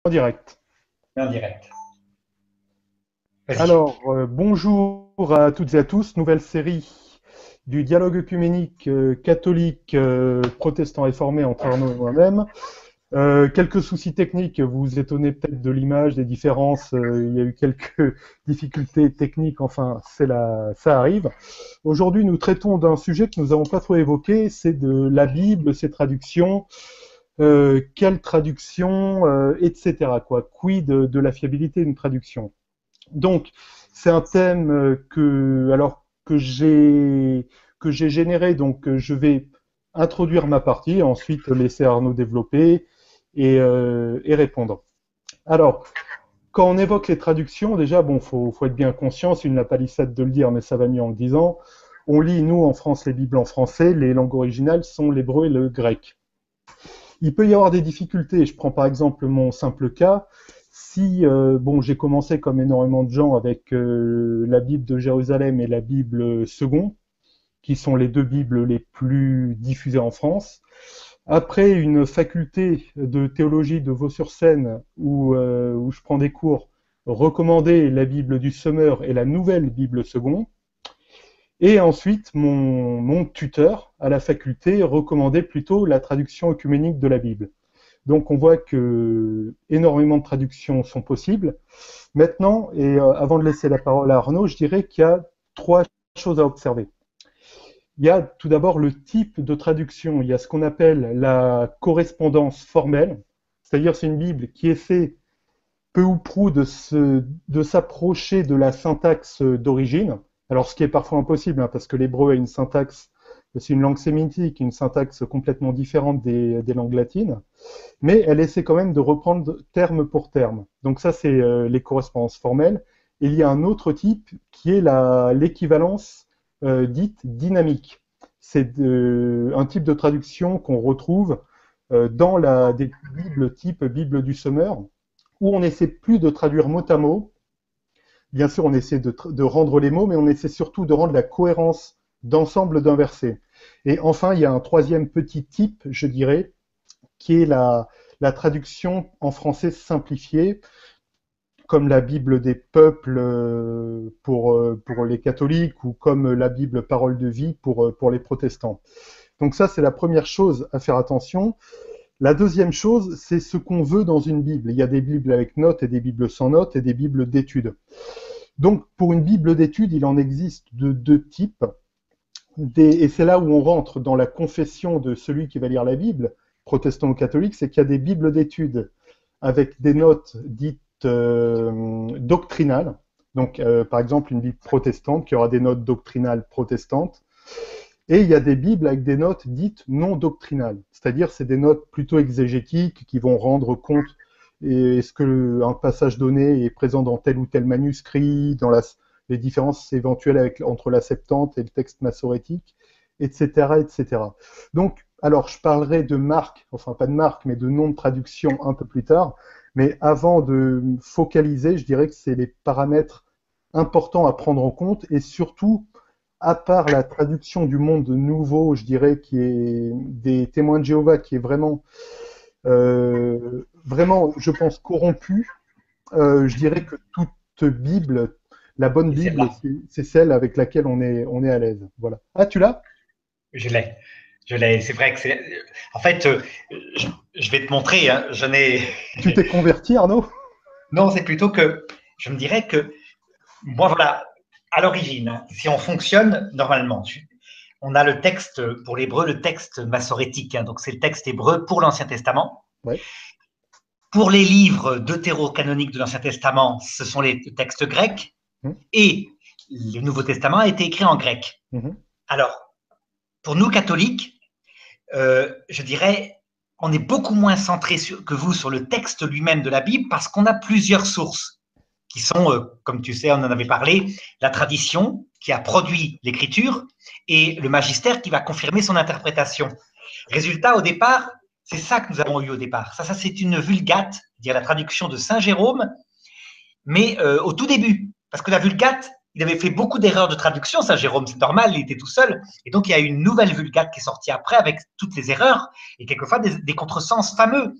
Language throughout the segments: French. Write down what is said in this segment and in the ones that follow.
Direct. En direct. Vas-y. Alors, bonjour à toutes et à tous. Nouvelle série du dialogue œcuménique catholique protestant réformé entre Arnaud et moi-même. Quelques soucis techniques, vous vous étonnez peut-être de l'image, des différences. Il y a eu quelques difficultés techniques, enfin, ça arrive. Aujourd'hui, nous traitons d'un sujet que nous n'avons pas trop évoqué, c'est de la Bible, ses traductions. Quelle traduction, etc. Quoi. Quid de la fiabilité d'une traduction. Donc, c'est un thème que j'ai généré. Donc, je vais introduire ma partie, ensuite laisser Arnaud développer et répondre. Alors, quand on évoque les traductions, déjà, bon, faut être bien conscient. C'est une lapalissade de le dire, mais ça va mieux en le disant. On lit, nous, en France, les Bibles en français. Les langues originales sont l'hébreu et le grec. Il peut y avoir des difficultés. Je prends par exemple mon simple cas. Si bon, j'ai commencé comme énormément de gens avec la Bible de Jérusalem et la Bible second, qui sont les deux Bibles les plus diffusées en France. Après une faculté de théologie de Vaux-sur-Seine où je prends des cours, recommander la Bible du Semeur et la nouvelle Bible second. Et ensuite, mon tuteur à la faculté recommandait plutôt la traduction œcuménique de la Bible. Donc on voit que énormément de traductions sont possibles. Maintenant, et avant de laisser la parole à Arnaud, je dirais qu'il y a trois choses à observer. Il y a tout d'abord le type de traduction. Il y a ce qu'on appelle la correspondance formelle, c'est-à-dire c'est une Bible qui essaie peu ou prou de s'approcher de la syntaxe d'origine. Alors, ce qui est parfois impossible, hein, parce que l'hébreu a une syntaxe, c'est une langue sémitique, une syntaxe complètement différente des langues latines, mais elle essaie quand même de reprendre terme pour terme. Donc ça, c'est les correspondances formelles. Et il y a un autre type qui est l'équivalence dite dynamique. C'est un type de traduction qu'on retrouve dans des Bibles type Bible du Semeur, où on essaie plus de traduire mot à mot. Bien sûr, on essaie de rendre les mots, mais on essaie surtout de rendre la cohérence d'ensemble d'un verset. Et enfin, il y a un troisième petit type, je dirais, qui est la traduction en français simplifiée, comme la Bible des peuples pour les catholiques ou comme la Bible Parole de vie pour les protestants. Donc ça, c'est la première chose à faire attention. La deuxième chose, c'est ce qu'on veut dans une Bible. Il y a des Bibles avec notes et des Bibles sans notes et des Bibles d'études. Donc, pour une Bible d'études, il en existe de deux types. Et c'est là où on rentre dans la confession de celui qui va lire la Bible, protestant ou catholique, c'est qu'il y a des Bibles d'études avec des notes dites doctrinales. Donc, par exemple, une Bible protestante qui aura des notes doctrinales protestantes. Et il y a des Bibles avec des notes dites non doctrinales, c'est-à-dire c'est des notes plutôt exégétiques qui vont rendre compte est-ce que un passage donné est présent dans tel ou tel manuscrit, dans les différences éventuelles entre la Septante et le texte massorétique, etc., etc. Donc, alors je parlerai de marques, enfin pas de marques, mais de noms de traduction un peu plus tard, mais avant de focaliser, je dirais que c'est les paramètres importants à prendre en compte et surtout à part la traduction du monde nouveau, je dirais, qui est des témoins de Jéhovah, qui est vraiment, je pense, corrompu, je dirais que toute Bible, la bonne Et Bible, celle-là, c'est celle avec laquelle on est à l'aise. Voilà. Ah, tu l'as? je l'ai. Je l'ai. C'est vrai que c'est. En fait, je vais te montrer. Hein, je n'ai. Tu t'es converti, Arnaud? Non, c'est plutôt que je me dirais que moi, voilà, à l'origine, hein, si on fonctionne normalement, on a le texte pour l'hébreu, le texte massorétique. Hein, donc, c'est le texte hébreu pour l'Ancien Testament. Ouais. Pour les livres deutérocanoniques de l'Ancien Testament, ce sont les textes grecs. Hum, Et le Nouveau Testament a été écrit en grec. mhm. Alors, pour nous catholiques, je dirais, on est beaucoup moins centré que vous sur le texte lui-même de la Bible parce qu'on a plusieurs sources qui sont, comme tu sais, on en avait parlé, la tradition qui a produit l'écriture et le magistère qui va confirmer son interprétation. Résultat, au départ, c'est ça que nous avons eu au départ. Ça c'est une vulgate, dire la traduction de Saint Jérôme, mais au tout début. Parce que la vulgate, il avait fait beaucoup d'erreurs de traduction, ça, Jérôme, c'est normal, il était tout seul. Et donc, il y a une nouvelle vulgate qui est sortie après avec toutes les erreurs et quelquefois des contresens fameux.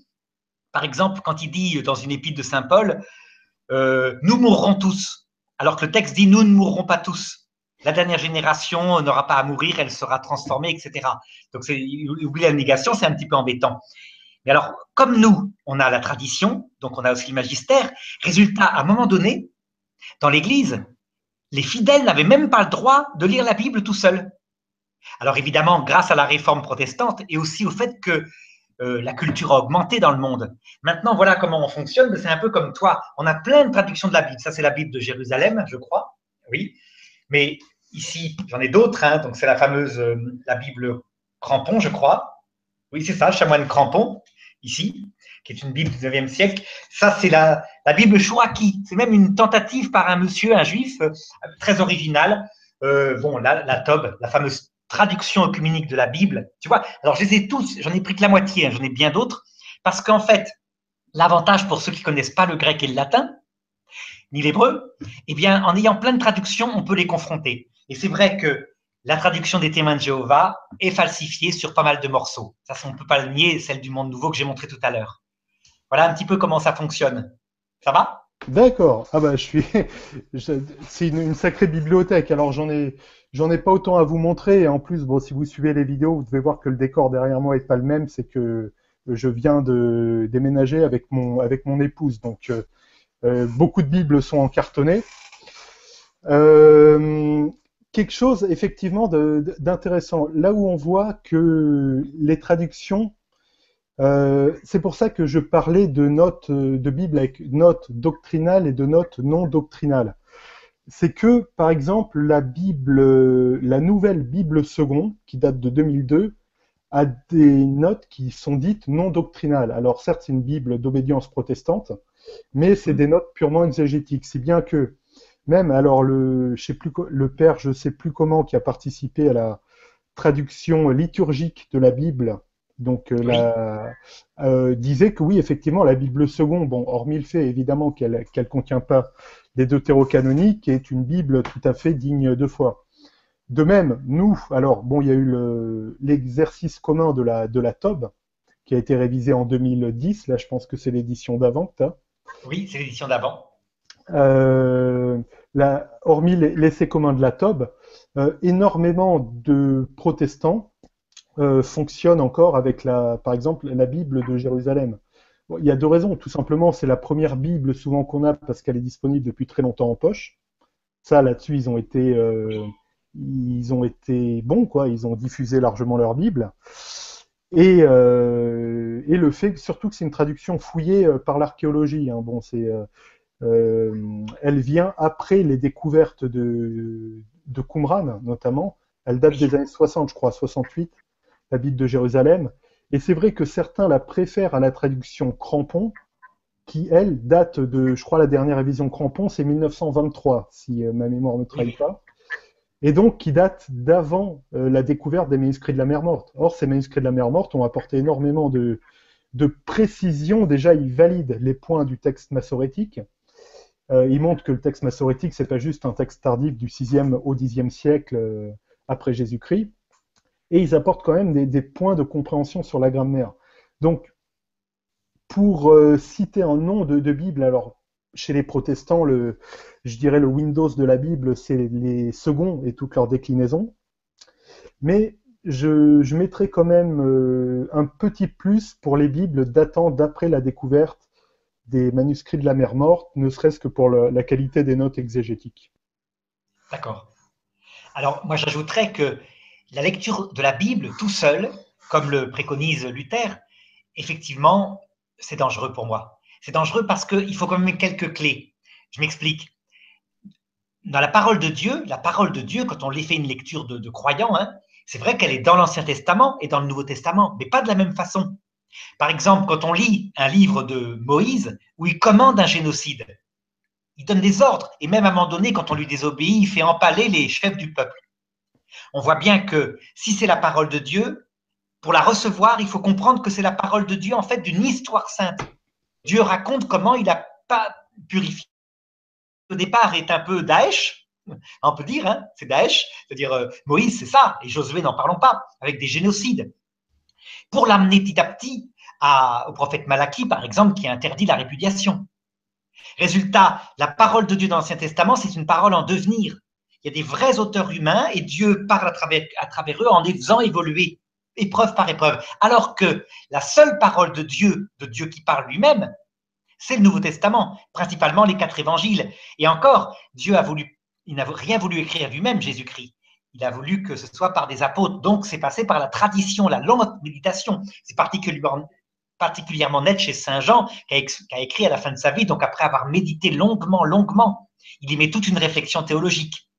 Par exemple, quand il dit dans une épître de Saint Paul, nous mourrons tous, alors que le texte dit nous ne mourrons pas tous. La dernière génération n'aura pas à mourir, elle sera transformée, etc. Donc, il oublie la négation, c'est un petit peu embêtant. Mais alors, comme nous, on a la tradition, donc on a aussi le magistère, résultat, à un moment donné, dans l'Église, les fidèles n'avaient même pas le droit de lire la Bible tout seuls. Alors évidemment, grâce à la réforme protestante et aussi au fait que la culture a augmenté dans le monde. Maintenant, voilà comment on fonctionne. C'est un peu comme toi. On a plein de traductions de la Bible. Ça, c'est la Bible de Jérusalem, je crois. Oui. Mais ici, j'en ai d'autres. Hein. Donc, c'est la fameuse, la Bible Crampon, je crois. Oui, c'est ça, Chanoine Crampon, ici, qui est une Bible du 19e siècle. Ça, c'est la Bible Chouaki. C'est même une tentative par un monsieur, un juif, très original. Bon, la Tob, la fameuse traduction œcuménique de la Bible, tu vois. Alors, je les ai tous, j'en ai pris que la moitié, hein, j'en ai bien d'autres, parce qu'en fait, l'avantage pour ceux qui connaissent pas le grec et le latin, ni l'hébreu, eh bien, en ayant plein de traductions, on peut les confronter. Et c'est vrai que la traduction des témoins de Jéhovah est falsifiée sur pas mal de morceaux. Ça, on ne peut pas le nier, celle du Monde Nouveau que j'ai montré tout à l'heure. Voilà un petit peu comment ça fonctionne. Ça va? D'accord. Ah bah c'est une sacrée bibliothèque. Alors j'en ai pas autant à vous montrer. Et en plus, bon, si vous suivez les vidéos, vous devez voir que le décor derrière moi est pas le même. C'est que je viens de déménager avec mon épouse. Donc beaucoup de Bibles sont encartonnées. Euh, Quelque chose effectivement d'intéressant. Là où on voit que les traductions, c'est pour ça que je parlais de notes de Bible avec notes doctrinales et de notes non doctrinales. C'est que, par exemple, la nouvelle Bible seconde, qui date de 2002, a des notes qui sont dites non doctrinales. Alors certes, c'est une Bible d'obédience protestante, mais c'est des notes purement exégétiques. Si bien que même, alors le père, je sais plus comment, qui a participé à la traduction liturgique de la Bible, donc Oui. disait que oui, effectivement, la Bible seconde, bon, hormis le fait évidemment qu'elle contient pas des deutérocanoniques, est une Bible tout à fait digne de foi. De même, nous, alors bon, il y a eu l'exercice commun de la Tob, qui a été révisé en 2010, là je pense que c'est l'édition d'avant que tu as. Oui, c'est l'édition d'avant. Euh, Hormis l'essai commun de la Tob, énormément de protestants fonctionnent encore avec par exemple, la Bible de Jérusalem. Bon, il y a deux raisons. Tout simplement, c'est la première Bible souvent qu'on a parce qu'elle est disponible depuis très longtemps en poche. Ça, là-dessus, ils ont été bons, quoi. Ils ont diffusé largement leur Bible. Et le fait surtout que c'est une traduction fouillée par l'archéologie. Hein. Bon, elle vient après les découvertes de Qumran, notamment. Elle date Oui. des années 60, je crois, 68, la Bible de Jérusalem. Et c'est vrai que certains la préfèrent à la traduction Crampon, qui, elle, date de, je crois, la dernière révision Crampon, c'est 1923, si ma mémoire ne me trahit Oui. pas. Et donc qui date d'avant la découverte des manuscrits de la mer Morte. Or, ces manuscrits de la mer Morte ont apporté énormément de précision. Déjà, ils valident les points du texte massorétique. Il montre que le texte massorétique, c'est pas juste un texte tardif du 6e au 10e siècle après Jésus-Christ. Et ils apportent quand même des points de compréhension sur la grammaire. Donc, pour citer un nom de Bible, alors chez les protestants, je dirais le Windows de la Bible, c'est les seconds et toutes leurs déclinaisons. Mais je mettrais quand même un petit plus pour les Bibles datant d'après la découverte des manuscrits de la mer Morte, ne serait-ce que pour la qualité des notes exégétiques. D'accord. Alors, moi, j'ajouterais que la lecture de la Bible tout seul, comme le préconise Luther, effectivement, c'est dangereux pour moi. C'est dangereux parce qu'il faut quand même quelques clés. Je m'explique. Dans la parole de Dieu, quand on les fait une lecture de croyants, hein, c'est vrai qu'elle est dans l'Ancien Testament et dans le Nouveau Testament, mais pas de la même façon. Par exemple, quand on lit un livre de Moïse où il commande un génocide, il donne des ordres, et même à un moment donné, quand on lui désobéit, il fait empaler les chefs du peuple. On voit bien que si c'est la parole de Dieu, pour la recevoir, il faut comprendre que c'est la parole de Dieu, en fait, d'une histoire sainte. Dieu raconte comment il n'a pas purifié. Au départ, est un peu Daesh, on peut dire, hein, c'est Daesh, c'est-à-dire Moïse, c'est ça, et Josué, n'en parlons pas, avec des génocides. Pour l'amener petit à petit au prophète Malachie, par exemple, qui interdit la répudiation. Résultat, la parole de Dieu dans l'Ancien Testament, c'est une parole en devenir. Il y a des vrais auteurs humains et Dieu parle à travers eux en les faisant évoluer, épreuve par épreuve. Alors que la seule parole de Dieu qui parle lui-même, c'est le Nouveau Testament, principalement les 4 évangiles. Et encore, il n'a rien voulu écrire lui-même, Jésus-Christ. Il a voulu que ce soit par des apôtres. Donc, c'est passé par la tradition, la longue méditation. C'est particulièrement net chez Saint Jean, qui a écrit à la fin de sa vie, donc après avoir médité longuement, il y met toute une réflexion théologique.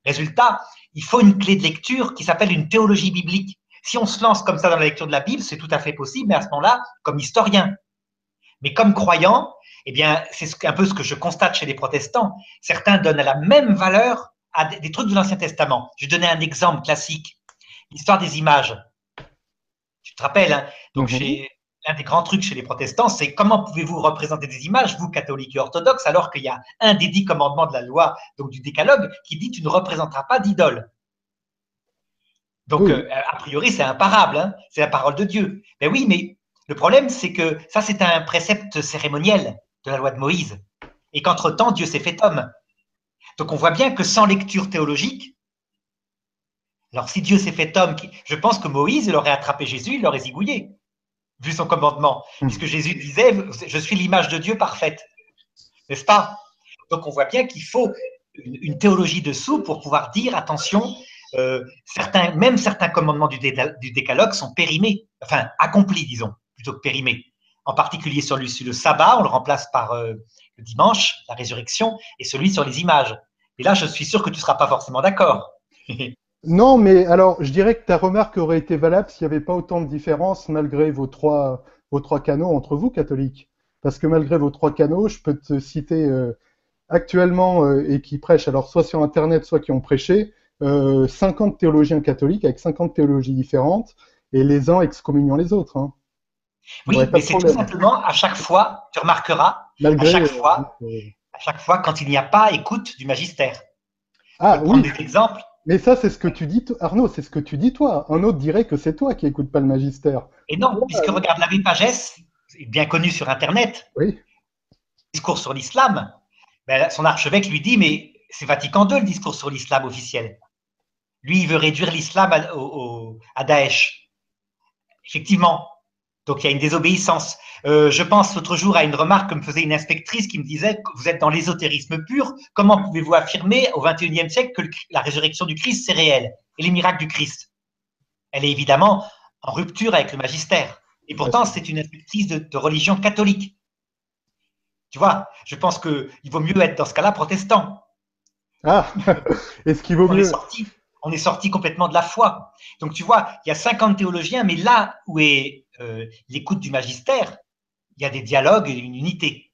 Résultat, il faut une clé de lecture qui s'appelle une théologie biblique. Si on se lance comme ça dans la lecture de la Bible, c'est tout à fait possible, mais à ce moment-là, comme historien. Mais comme croyant, eh bien, c'est un peu ce que je constate chez les protestants. Certains donnent la même valeur à des trucs de l'Ancien Testament. Je vais donner un exemple classique. L'histoire des images. Tu te rappelles, hein? Donc, l'un des grands trucs chez les protestants, c'est comment pouvez-vous représenter des images, vous, catholiques et orthodoxes, alors qu'il y a un des 10 commandements de la loi, donc du décalogue, qui dit tu ne représenteras pas d'idole. Donc, a priori, c'est imparable, hein, c'est la parole de Dieu. Ben oui, mais le problème, c'est que ça, c'est un précepte cérémoniel de la loi de Moïse. Et qu'entre-temps, Dieu s'est fait homme. Donc, on voit bien que sans lecture théologique, alors si Dieu s'est fait homme, je pense que Moïse, il aurait attrapé Jésus, il l'aurait zigouillé, vu son commandement. Puisque Jésus disait, je suis l'image de Dieu parfaite. N'est-ce pas? Donc, on voit bien qu'il faut une théologie dessous pour pouvoir dire, attention, même certains commandements du décalogue sont périmés, enfin accomplis, disons, plutôt que périmés. En particulier sur le sabbat, on le remplace par le dimanche, la résurrection, et celui sur les images. Et là, je suis sûr que tu ne seras pas forcément d'accord. Non, mais alors, je dirais que ta remarque aurait été valable s'il n'y avait pas autant de différences malgré vos trois canaux entre vous, catholiques. Parce que malgré vos 3 canaux, je peux te citer actuellement et qui prêchent, alors soit sur Internet, soit qui ont prêché, 50 théologiens catholiques avec 50 théologies différentes, et les uns excommuniant les autres. Hein. Oui, mais c'est tout simplement, à chaque fois, tu remarqueras, malgré, à chaque fois, quand il n'y a pas écoute du magistère. Ah je vais prendre des exemples. Mais ça, c'est ce que tu dis, Arnaud, c'est ce que tu dis toi. Un autre dirait que c'est toi qui écoutes pas le magistère. Et non, puisque regarde, l'abbé Pagès, bien connu sur Internet, oui. Discours sur l'islam, ben, son archevêque lui dit, mais c'est Vatican II le discours sur l'islam officiel. Lui, il veut réduire l'islam à Daesh. Effectivement. Donc, il y a une désobéissance. Je pense l'autre jour à une remarque que me faisait une inspectrice qui me disait que vous êtes dans l'ésotérisme pur. Comment pouvez-vous affirmer au XXIe siècle que la résurrection du Christ, c'est réel et les miracles du Christ? Elle est évidemment en rupture avec le magistère. Et pourtant, c'est une inspectrice de religion catholique. Tu vois, je pense qu'il vaut mieux être dans ce cas-là protestant. Ah, est-ce qu'il vaut mieux? On est sorti complètement de la foi. Donc, tu vois, il y a 50 théologiens, mais là où est l'écoute du magistère, il y a des dialogues et une unité.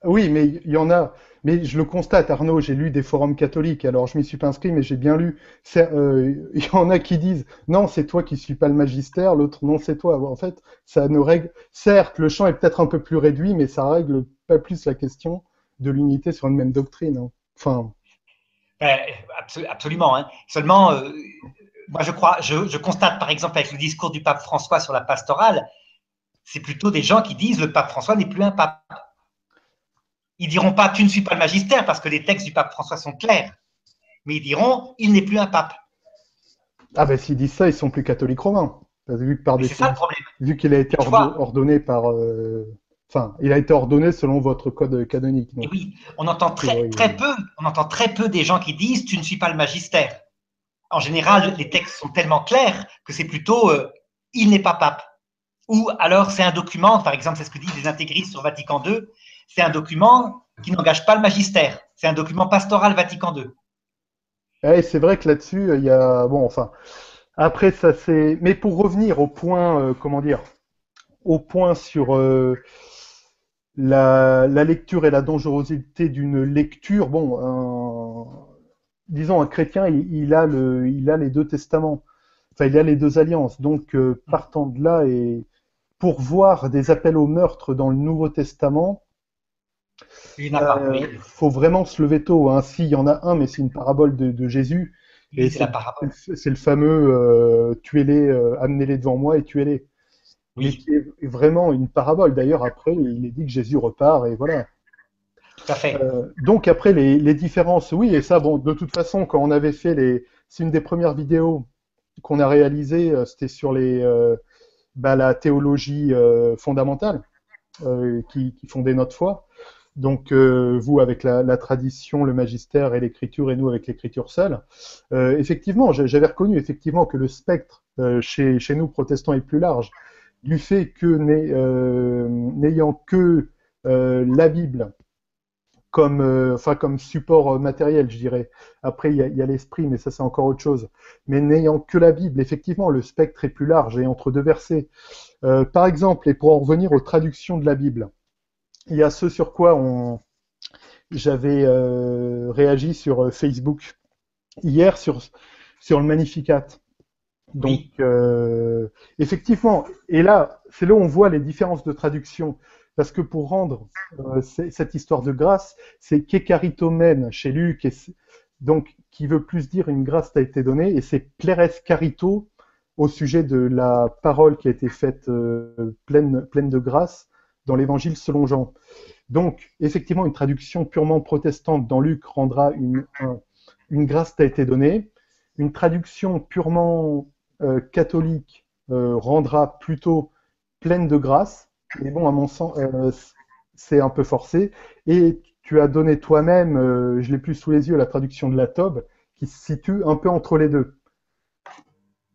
Oui, mais il y en a. Mais je le constate, Arnaud, j'ai lu des forums catholiques, alors je m'y suis pas inscrit, mais j'ai bien lu. Il y en a qui disent non, c'est toi qui suis pas le magistère, l'autre non, c'est toi. En fait, ça ne règle. Certes, le champ est peut-être un peu plus réduit, mais ça règle pas plus la question de l'unité sur une même doctrine. Hein. Enfin. Absolument. Hein. Seulement, moi je constate par exemple avec le discours du pape François sur la pastorale, c'est plutôt des gens qui disent le pape François n'est plus un pape. Ils diront pas tu ne suis pas le magistère parce que les textes du pape François sont clairs, mais ils diront il n'est plus un pape. Ah ben s'ils disent ça, ils sont plus catholiques romains. Vu que par c'est ça le problème. Vu qu'il a été ordonné par. Enfin, il a été ordonné selon votre code canonique. Donc. Et oui, on entend très peu des gens qui disent tu ne suis pas le magistère. En général, les textes sont tellement clairs que c'est plutôt il n'est pas pape. Ou alors c'est un document, par exemple, c'est ce que disent les intégristes sur Vatican II, c'est un document qui n'engage pas le magistère. C'est un document pastoral Vatican II. Ouais, c'est vrai que là-dessus, il y a. Bon, enfin. Après, ça c'est. Mais pour revenir au point, comment dire, au point sur la lecture et la dangerosité d'une lecture, bon, disons un chrétien, il a les 2 testaments, enfin il a les 2 alliances, donc partant de là et pour voir des appels au meurtre dans le Nouveau Testament, faut vraiment se lever tôt. Hein. Si, il y en a un, mais c'est une parabole de Jésus. Oui, c'est la parabole. C'est le fameux tuez-les, amenez-les devant moi et tuez-les. mais Oui, qui est vraiment une parabole. D'ailleurs, après, il est dit que Jésus repart, et voilà. tout à fait. Donc après, les différences, oui, et ça, bon, de toute façon, quand on avait fait c'est une des premières vidéos qu'on a réalisées, c'était sur la théologie fondamentale qui fondait notre foi. Donc vous avec la tradition, le magistère et l'écriture, et nous avec l'écriture seule. Effectivement, j'avais reconnu effectivement que le spectre chez nous protestants est plus large, du fait que n'ayant que la Bible comme support matériel, je dirais. Après, il y a l'esprit, mais ça c'est encore autre chose. Mais n'ayant que la Bible, effectivement, le spectre est plus large et entre deux versets. Par exemple, et pour en revenir aux traductions de la Bible, il y a ce sur quoi j'avais réagi sur Facebook hier sur le Magnificat. Donc, Oui, effectivement, et là, c'est là où on voit les différences de traduction. Parce que pour rendre cette histoire de grâce, c'est kekaritomen chez Luc, donc qui veut plus dire une grâce t'a été donnée, et c'est pleres carito au sujet de la parole qui a été faite pleine de grâce dans l'évangile selon Jean. Donc, effectivement, une traduction purement protestante dans Luc rendra une grâce t'a été donnée. Une traduction purement catholique rendra plutôt pleine de grâce. Mais bon, à mon sens, c'est un peu forcé. Et tu as donné toi-même, je l'ai plus sous les yeux, la traduction de la Tobe, qui se situe un peu entre les deux.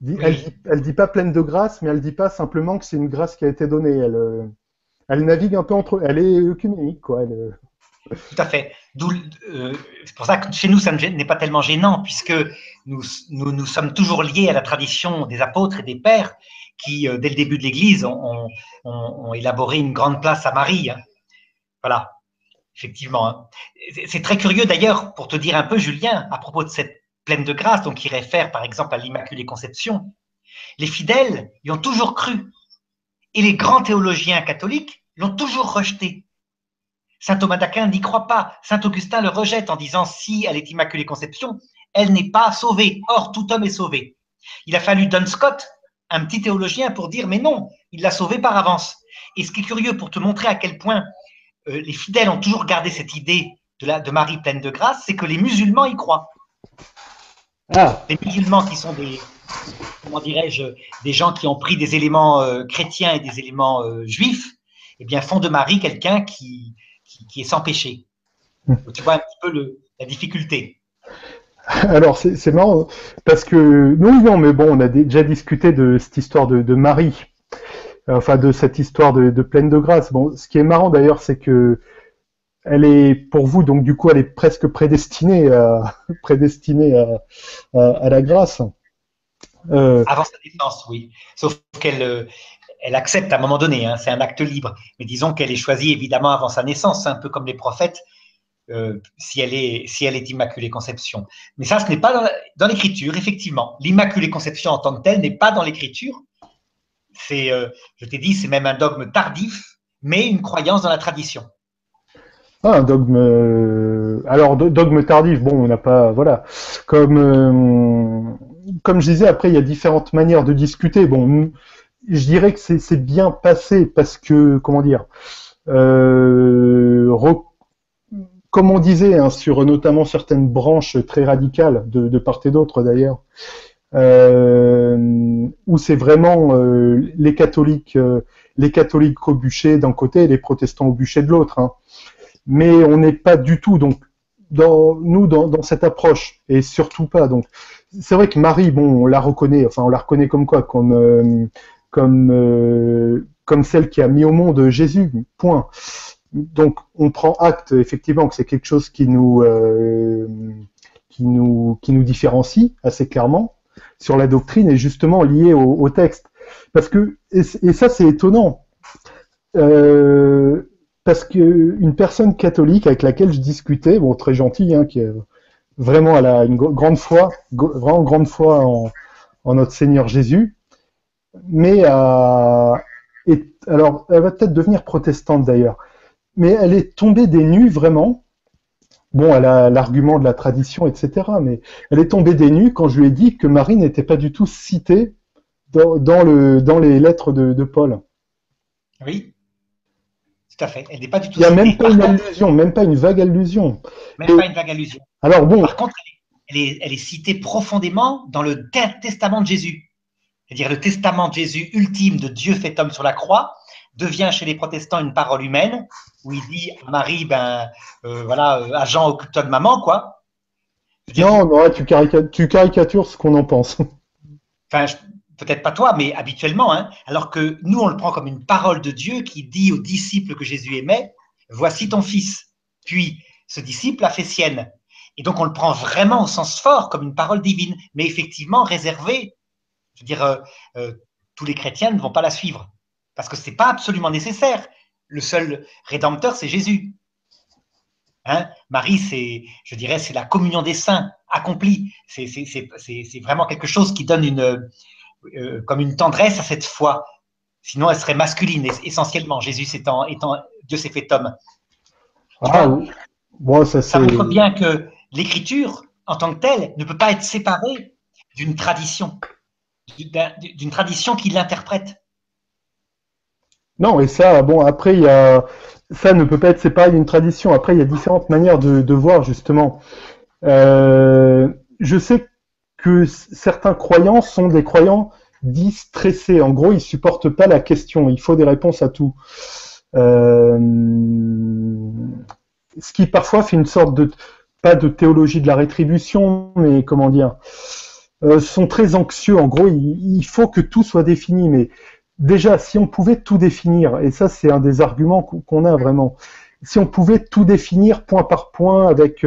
oui. Elle dit pas pleine de grâce, mais elle dit pas simplement que c'est une grâce qui a été donnée. Elle navigue un peu entre, elle est œcuménique, quoi. Tout à fait. C'est pour ça que chez nous, ça n'est pas tellement gênant, puisque nous sommes toujours liés à la tradition des apôtres et des pères qui, dès le début de l'Église, ont élaboré une grande place à Marie. Hein. Voilà, effectivement. Hein. C'est très curieux d'ailleurs, pour te dire un peu, Julien, à propos de cette pleine de grâce, donc qui réfère par exemple à l'Immaculée Conception. Les fidèles y ont toujours cru, et les grands théologiens catholiques l'ont toujours rejeté. Saint Thomas d'Aquin n'y croit pas. Saint Augustin le rejette en disant si elle est Immaculée Conception, elle n'est pas sauvée. Or, tout homme est sauvé. Il a fallu Duns Scott, un petit théologien, pour dire mais non, il l'a sauvée par avance. Et ce qui est curieux pour te montrer à quel point les fidèles ont toujours gardé cette idée de Marie pleine de grâce, c'est que les musulmans y croient. Ah, Les musulmans qui sont comment dirais-je, des gens qui ont pris des éléments chrétiens et des éléments juifs, eh bien, font de Marie quelqu'un qui est sans péché. Donc, tu vois un petit peu la difficulté. alors c'est marrant parce que non, mais bon, on a déjà discuté de cette histoire de Marie, enfin de cette histoire de pleine de grâce. Bon, ce qui est marrant d'ailleurs, c'est que elle est pour vous, donc du coup, elle est presque prédestinée à la grâce. Euh, Avant sa naissance, oui. Sauf qu'elle elle accepte à un moment donné, hein, c'est un acte libre. Mais disons qu'elle est choisie évidemment avant sa naissance, un peu comme les prophètes, si elle est Immaculée Conception. Mais ça, ce n'est pas dans l'Écriture, effectivement. L'Immaculée Conception en tant que telle n'est pas dans l'Écriture. Je t'ai dit, c'est même un dogme tardif, mais une croyance dans la tradition. un dogme. Alors dogme tardif, bon, on n'a pas, voilà. Comme je disais, après il y a différentes manières de discuter. Bon, je dirais que c'est bien passé parce que, comment dire, euh, comme on disait, hein, sur notamment certaines branches très radicales de part et d'autre d'ailleurs, où c'est vraiment les catholiques au bûcher d'un côté et les protestants au bûcher de l'autre. Hein. Mais on n'est pas du tout donc dans cette approche et surtout pas. Donc c'est vrai que Marie, bon, on la reconnaît, enfin on la reconnaît comme quoi, comme celle qui a mis au monde Jésus. Point. Donc on prend acte effectivement que c'est quelque chose qui nous différencie assez clairement sur la doctrine et justement lié au texte. Parce que et ça c'est étonnant. Parce que une personne catholique avec laquelle je discutais, bon très gentille, hein, qui est vraiment elle a une grande foi, vraiment grande foi en notre Seigneur Jésus, mais alors elle va peut-être devenir protestante d'ailleurs, mais elle est tombée des nues vraiment. Bon, elle a l'argument de la tradition, etc. Mais elle est tombée des nues quand je lui ai dit que Marie n'était pas du tout citée dans les lettres de Paul. Oui, tout à fait. Elle n'est pas du Il tout n'y a citée. même pas une allusion, même pas une vague allusion. Même pas une vague allusion. Alors bon. Par contre, elle est citée profondément dans le testament de Jésus. C'est-à-dire le testament de Jésus ultime de Dieu fait homme sur la croix devient chez les protestants une parole humaine où il dit à Marie, à Jean, occupe-toi de maman, quoi. Non, tu caricatures ce qu'on en pense. Enfin, peut-être pas toi, mais habituellement, hein, alors que nous, on le prend comme une parole de Dieu qui dit aux disciples que Jésus aimait, voici ton fils. Puis, ce disciple a fait sienne. Et donc, on le prend vraiment au sens fort, comme une parole divine, mais effectivement réservée. Je veux dire, tous les chrétiens ne vont pas la suivre, parce que ce n'est pas absolument nécessaire. Le seul rédempteur, c'est Jésus. Hein, Marie, c'est la communion des saints accomplie. C'est vraiment quelque chose qui donne comme une tendresse à cette foi. Sinon, elle serait masculine essentiellement. Jésus étant Dieu s'est fait homme. Ça montre bien que l'écriture, en tant que telle, ne peut pas être séparée d'une tradition qui l'interprète. Non, et ça, bon, après, ça ne peut pas être séparé d'une tradition. Après, il y a différentes manières de voir, justement. Je sais que certains croyants sont des croyants dits stressés. En gros, ils supportent pas la question. Il faut des réponses à tout. Ce qui parfois fait une sorte pas de théologie de la rétribution, mais comment dire, sont très anxieux. En gros, il faut que tout soit défini. Mais déjà, si on pouvait tout définir, et ça c'est un des arguments qu'on a vraiment, si on pouvait tout définir point par point avec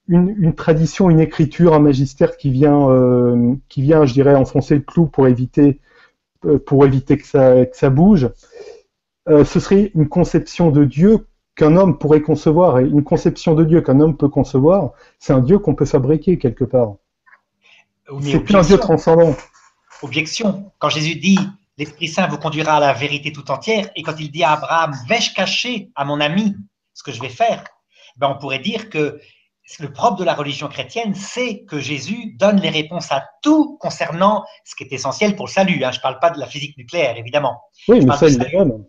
une tradition, une écriture, un magistère qui vient, je dirais, enfoncer le clou pour éviter que ça bouge, ce serait une conception de Dieu qu'un homme pourrait concevoir. Et une conception de Dieu qu'un homme peut concevoir, c'est un Dieu qu'on peut fabriquer quelque part. C'est plus un Dieu transcendant. Objection. Quand Jésus dit « L'Esprit Saint vous conduira à la vérité tout entière », et quand il dit à Abraham « Vais-je cacher à mon ami ce que je vais faire ?» on pourrait dire que le propre de la religion chrétienne, c'est que Jésus donne les réponses à tout concernant ce qui est essentiel pour le salut. Je ne parle pas de la physique nucléaire, évidemment. Oui, mais ça, il est même.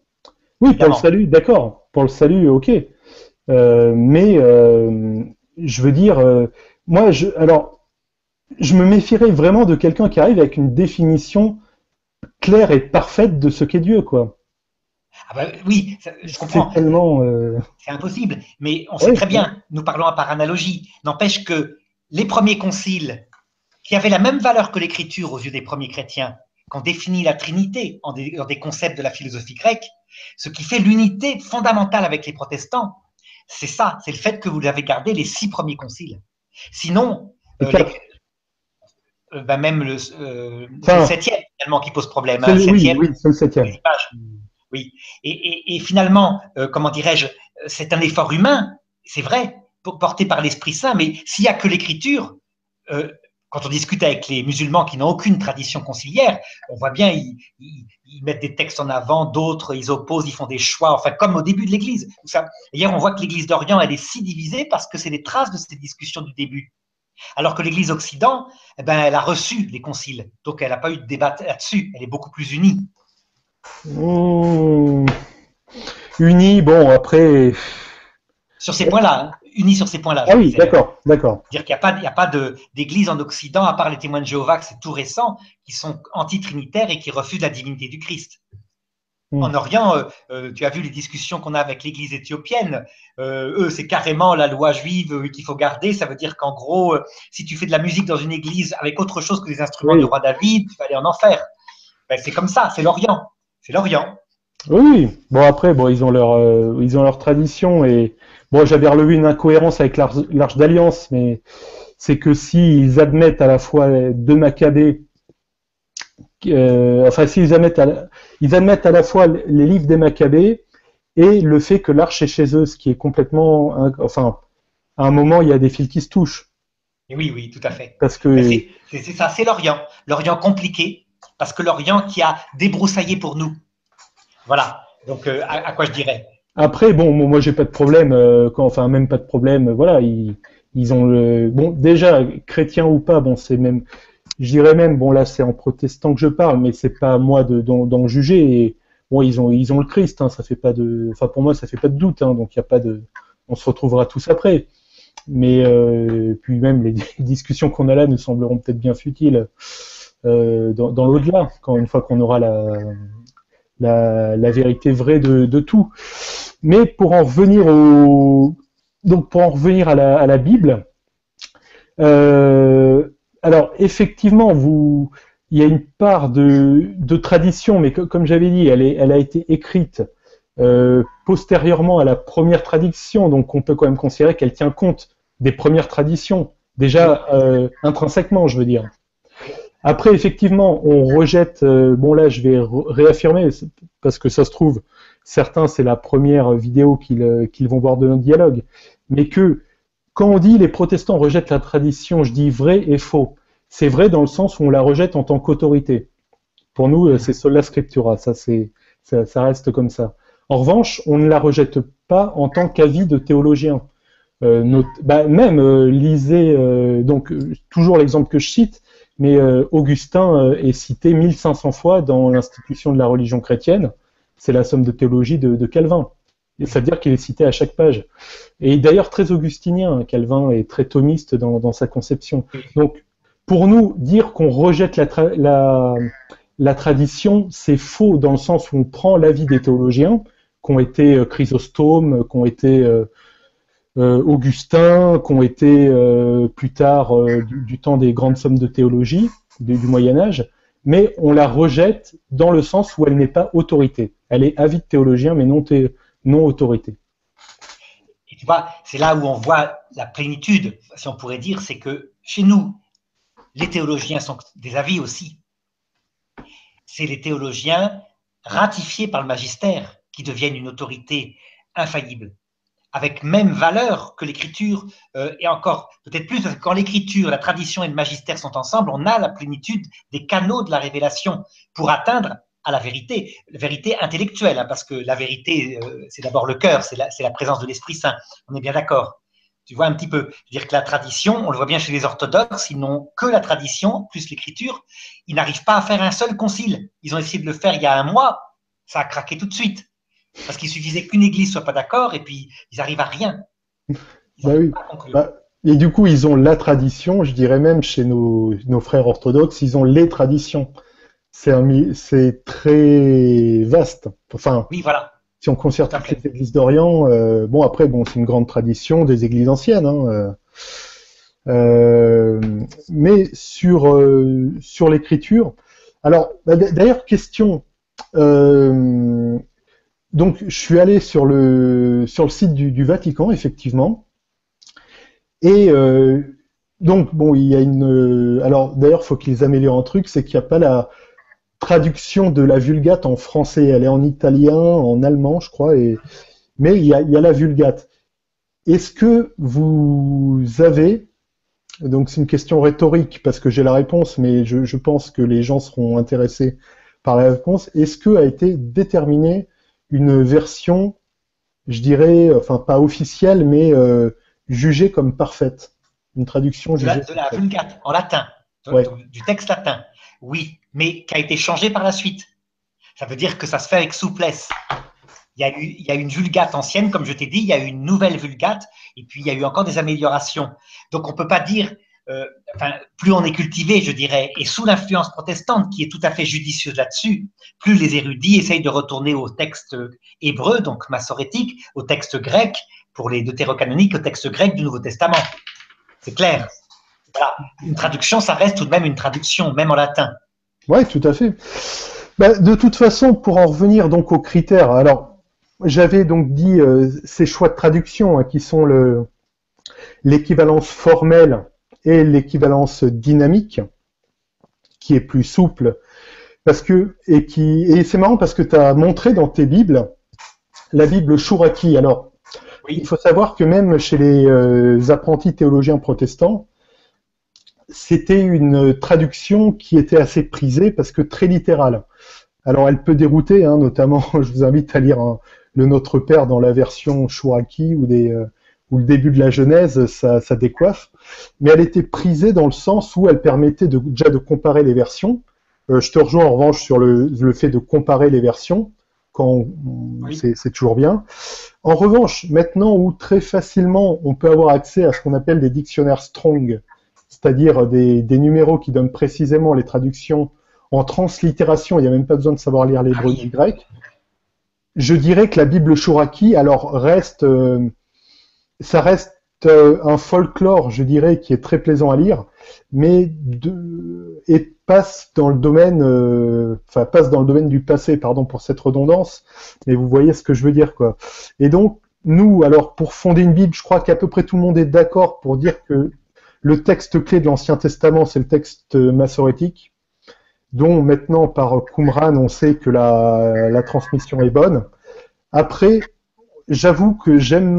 Oui, évidemment. Pour le salut, d'accord. Pour le salut, ok. Mais je veux dire, moi, je me méfierais vraiment de quelqu'un qui arrive avec une définition claire et parfaite de ce qu'est Dieu, quoi. Oui, je comprends. C'est tellement. C'est impossible, mais on sait très bien, nous parlons par analogie. N'empêche que les premiers conciles, qui avaient la même valeur que l'écriture aux yeux des premiers chrétiens, qui ont défini la Trinité dans des concepts de la philosophie grecque, ce qui fait l'unité fondamentale avec les protestants, c'est ça, c'est le fait que vous avez gardé les 6 premiers conciles. Sinon, même le 7e finalement qui pose problème. Oui, c'est le 7e. Oui, et finalement, comment dirais-je, c'est un effort humain, c'est vrai, porté par l'Esprit Saint, mais s'il n'y a que l'écriture, quand on discute avec les musulmans qui n'ont aucune tradition conciliaire, on voit bien, ils mettent des textes en avant, d'autres, ils opposent, ils font des choix, enfin, comme au début de l'Église. D'ailleurs, on voit que l'Église d'Orient, elle est si divisée parce que c'est des traces de ces discussions du début. Alors que l'Église Occident, elle a reçu les conciles, donc elle n'a pas eu de débat là-dessus, elle est beaucoup plus unie. Unis, bon, après. Sur ces points-là, unis sur ces points-là. Ah oui, d'accord. Dire qu'il n'y a pas d'église en Occident, à part les témoins de Jéhovah, que c'est tout récent, qui sont anti-trinitaires et qui refusent la divinité du Christ. En Orient, tu as vu les discussions qu'on a avec l'église éthiopienne. Eux, c'est carrément la loi juive qu'il faut garder. Ça veut dire qu'en gros, si tu fais de la musique dans une église avec autre chose que les instruments du roi David, tu vas aller en enfer. C'est comme ça, c'est l'Orient. C'est l'Orient. Oui, bon après, ils ont leur tradition et bon, j'avais relevé une incohérence avec l'Arche d'Alliance, mais c'est que s'ils admettent à la fois 2 Maccabées, s'ils admettent à la fois les livres des Maccabées et le fait que l'Arche est chez eux, ce qui est complètement, à un moment il y a des fils qui se touchent. Et oui, tout à fait. Parce que c'est ça, c'est l'Orient compliqué, parce que l'Orient qui a débroussaillé pour nous. Voilà, donc à quoi je dirais. Après, bon, moi j'ai pas de problème, même pas de problème, voilà, ils ont déjà, chrétien ou pas, bon, c'est même, je dirais même, bon là c'est en protestant que je parle, mais c'est pas à moi d'en juger, et bon, ils ont le Christ, hein, ça fait pas de, enfin pour moi ça fait pas de doute, hein, donc il y a pas de, on se retrouvera tous après. Mais puis même les discussions qu'on a là nous sembleront peut-être bien futiles dans l'au-delà, quand une fois qu'on aura la vérité vraie de tout. Mais pour en revenir à la Bible, alors effectivement, il y a une part de tradition, mais comme j'avais dit, elle a été écrite postérieurement à la première tradition, donc on peut quand même considérer qu'elle tient compte des premières traditions, déjà intrinsèquement, je veux dire. Après, effectivement, on rejette, bon là je vais réaffirmer, parce que ça se trouve, certains c'est la première vidéo qu'ils vont voir de notre dialogue, mais que quand on dit les protestants rejettent la tradition, je dis vrai et faux. C'est vrai dans le sens où on la rejette en tant qu'autorité. Pour nous, c'est sola scriptura, ça reste comme ça. En revanche, on ne la rejette pas en tant qu'avis de théologien. Lisez, donc toujours l'exemple que je cite, mais Augustin est cité 1500 fois dans l'institution de la religion chrétienne. C'est la somme de théologie de Calvin. Et ça veut dire qu'il est cité à chaque page. Et d'ailleurs très augustinien, hein, Calvin est très thomiste dans sa conception. Donc pour nous, dire qu'on rejette la tradition, c'est faux dans le sens où on prend l'avis des théologiens, qui ont été Chrysostome, qui ont été Augustin, qui ont été plus tard du temps des grandes sommes de théologie du Moyen-Âge, mais on la rejette dans le sens où elle n'est pas autorité. Elle est avis de théologien, mais non autorité. Et tu vois, c'est là où on voit la plénitude, si on pourrait dire, c'est que chez nous, les théologiens sont des avis aussi. C'est les théologiens ratifiés par le magistère qui deviennent une autorité infaillible, avec même valeur que l'écriture, et encore peut-être plus, parce que quand l'écriture, la tradition et le magistère sont ensemble, on a la plénitude des canaux de la révélation pour atteindre à la vérité intellectuelle, hein, parce que la vérité, c'est d'abord le cœur, c'est la présence de l'Esprit Saint, on est bien d'accord. Tu vois un petit peu, dire que la tradition, on le voit bien chez les orthodoxes, ils n'ont que la tradition, plus l'écriture, ils n'arrivent pas à faire un seul concile. Ils ont essayé de le faire il y a un mois, ça a craqué tout de suite. Parce qu'il suffisait qu'une église soit pas d'accord et puis ils arrivent à rien. Et du coup, ils ont la tradition, je dirais même chez nos frères orthodoxes, ils ont les traditions. C'est très vaste. Enfin, oui, voilà. Si on considère toutes les églises d'Orient, c'est une grande tradition des églises anciennes. Hein, mais sur l'écriture, alors d'ailleurs question. Donc je suis allé sur le site du Vatican effectivement, et donc bon il y a alors d'ailleurs faut qu'ils améliorent un truc, c'est qu'il n'y a pas la traduction de la Vulgate en français, elle est en italien, en allemand je crois, mais il y a la Vulgate. Est-ce que vous avez, donc c'est une question rhétorique parce que j'ai la réponse, mais je pense que les gens seront intéressés par la réponse, est-ce que a été déterminée une version, je dirais, enfin pas officielle, mais jugée comme parfaite, une traduction jugée de la Vulgate en latin, du texte latin, oui, mais qui a été changé par la suite. Ça veut dire que ça se fait avec souplesse. Il y a une Vulgate ancienne, comme je t'ai dit, il y a une nouvelle Vulgate, et puis il y a eu encore des améliorations. Donc on ne peut pas dire, plus on est cultivé, je dirais, et sous l'influence protestante, qui est tout à fait judicieuse là-dessus, plus les érudits essayent de retourner au texte hébreu, donc massorétique, au texte grec, pour les deutérocanoniques, au texte grec du Nouveau Testament. C'est clair. Voilà. Une traduction, ça reste tout de même une traduction, même en latin. Oui, tout à fait. De toute façon, pour en revenir donc aux critères, alors j'avais donc dit ces choix de traduction hein, qui sont l'équivalence formelle et l'équivalence dynamique, qui est plus souple, et c'est marrant parce que tu as montré dans tes Bibles la Bible Chouraki. Alors, oui. Il faut savoir que même chez les apprentis théologiens protestants, c'était une traduction qui était assez prisée parce que très littérale. Alors elle peut dérouter, hein, notamment, je vous invite à lire le Notre Père dans la version Chouraki ou le début de la Genèse, ça décoiffe. Mais elle était prisée dans le sens où elle permettait déjà de comparer les versions. Je te rejoins en revanche sur le fait de comparer les versions. Oui. C'est toujours bien. En revanche, maintenant où très facilement on peut avoir accès à ce qu'on appelle des dictionnaires Strong, c'est-à-dire des numéros qui donnent précisément les traductions en translittération, il n'y a même pas besoin de savoir lire l'hébreu oui. ni le grec, je dirais que la Bible Chouraki, alors ça reste un folklore, je dirais, qui est très plaisant à lire, mais passe dans le domaine, passe dans le domaine du passé, pardon pour cette redondance, mais vous voyez ce que je veux dire, quoi. Et donc, nous, alors, pour fonder une Bible, je crois qu'à peu près tout le monde est d'accord pour dire que le texte clé de l'Ancien Testament, c'est le texte massorétique, dont maintenant, par Qumran, on sait que la transmission est bonne. Après, j'avoue que j'aime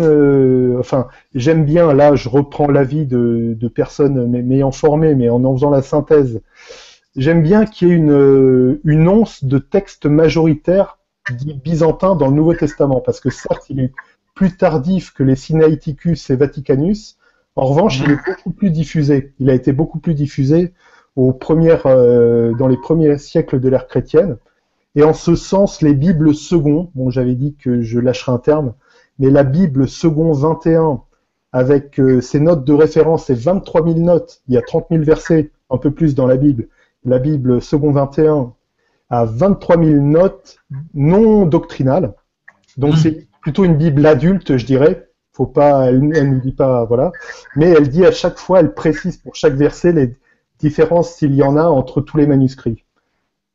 bien, là, je reprends l'avis de personnes m'ayant formé, mais en faisant la synthèse, j'aime bien qu'il y ait une once de texte majoritaire dit byzantin dans le Nouveau Testament, parce que certes, il est plus tardif que les Sinaiticus et Vaticanus, en revanche, il est beaucoup plus diffusé. Il a été beaucoup plus diffusé dans les premiers siècles de l'ère chrétienne. Et en ce sens, les Bibles second, bon, j'avais dit que je lâcherais un terme, mais la Bible second 21, avec ses notes de référence, ses 23 000 notes, il y a 30 000 versets, un peu plus dans la Bible. La Bible second 21 a 23 000 notes non doctrinales. Donc c'est plutôt une Bible adulte, je dirais. Faut pas, elle ne dit pas, voilà. Mais elle dit à chaque fois, elle précise pour chaque verset les différences s'il y en a entre tous les manuscrits.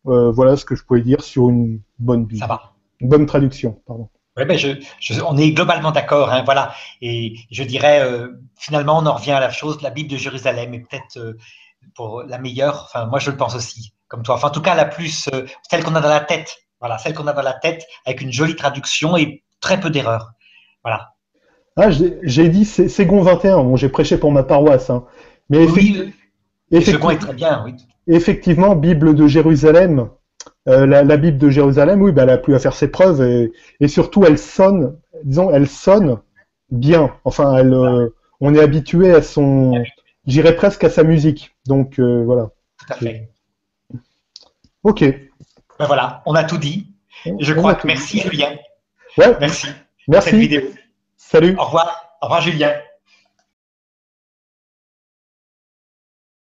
Voilà ce que je pouvais dire sur une bonne Bible. Ça va. Une bonne traduction, pardon. Oui, ben on est globalement d'accord, hein, voilà. Et je dirais, finalement, on en revient à la chose, la Bible de Jérusalem est peut-être pour la meilleure. Enfin, moi, je le pense aussi, comme toi. Enfin, en tout cas, la plus, celle qu'on a dans la tête. Voilà, celle qu'on a dans la tête, avec une jolie traduction et très peu d'erreurs. Voilà. Ah, j'ai dit Ségon 21. Bon, j'ai prêché pour ma paroisse, hein. Mais Oui, le second est très bien, oui. effectivement, Bible de Jérusalem, la Bible de Jérusalem, oui, bah, elle a plus à faire ses preuves et surtout elle sonne bien. Enfin, on est habitué à j'irais presque à sa musique. Donc voilà. Tout à fait. Ok. Ben voilà, on a tout dit. Je crois que merci, Julien. Ouais. Merci. Merci. Pour cette vidéo. Salut. Au revoir. Au revoir, Julien.